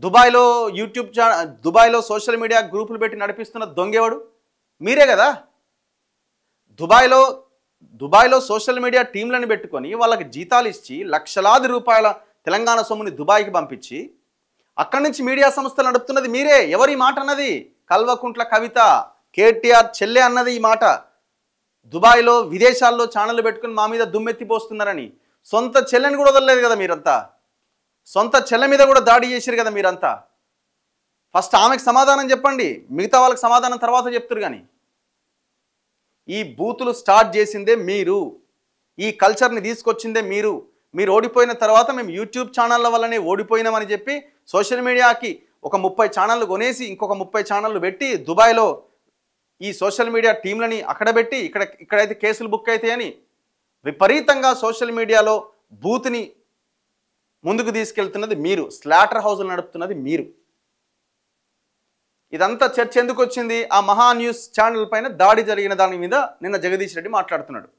దుబాయ్లో దుబాయ్లో social media గ్రూపులు పెట్టి నడిపిస్తున్న దొంగేవాడు మీరే కదా. దుబాయ్లో సోషల్ మీడియా టీంలను పెట్టుకొని వాళ్ళకి జీతాలు ఇచ్చి లక్షలాది రూపాయల తెలంగాణ సొమ్ముని దుబాయ్కి పంపించి అక్కడి నుంచి మీడియా సంస్థలు నడుపుతున్నది మీరే. ఎవరి మాట అన్నది? కల్వకుంట్ల కవిత, కేటీఆర్ చెల్లె అన్నది ఈ మాట. దుబాయ్లో విదేశాల్లో ఛానళ్ళు పెట్టుకుని మా మీద దుమ్మెత్తిపోస్తున్నారని సొంత చెల్లెని కూడా వదలలేదు కదా మీరంతా. సొంత చెల్లె మీద కూడా దాడి చేశారు కదా మీరంతా. ఫస్ట్ ఆమెకు సమాధానం చెప్పండి, మిగతా వాళ్ళకి సమాధానం తర్వాత చెప్తారు. కానీ ఈ బూతులు స్టార్ట్ చేసిందే మీరు, ఈ కల్చర్ని తీసుకొచ్చిందే మీరు. మీరు ఓడిపోయిన తర్వాత మేము యూట్యూబ్ ఛానళ్ళ వల్లనే ఓడిపోయినామని చెప్పి సోషల్ మీడియాకి ఒక 30 ఛానళ్ళు కొనేసి ఇంకొక 30 ఛానళ్ళు పెట్టి దుబాయ్లో ఈ సోషల్ మీడియా టీంలని అక్కడ పెట్టి ఇక్కడైతే కేసులు బుక్ అవుతాయని విపరీతంగా సోషల్ మీడియాలో బూత్ని ముందుకు తీసుకెళ్తున్నది మీరు. స్లాటర్ హౌస్లు నడుపుతున్నది మీరు. ఇదంతా చర్చ ఎందుకు వచ్చింది? ఆ మహా న్యూస్ ఛానల్ పైన దాడి జరిగిన దాని మీద నిన్న జగదీష్ రెడ్డి మాట్లాడుతున్నాడు.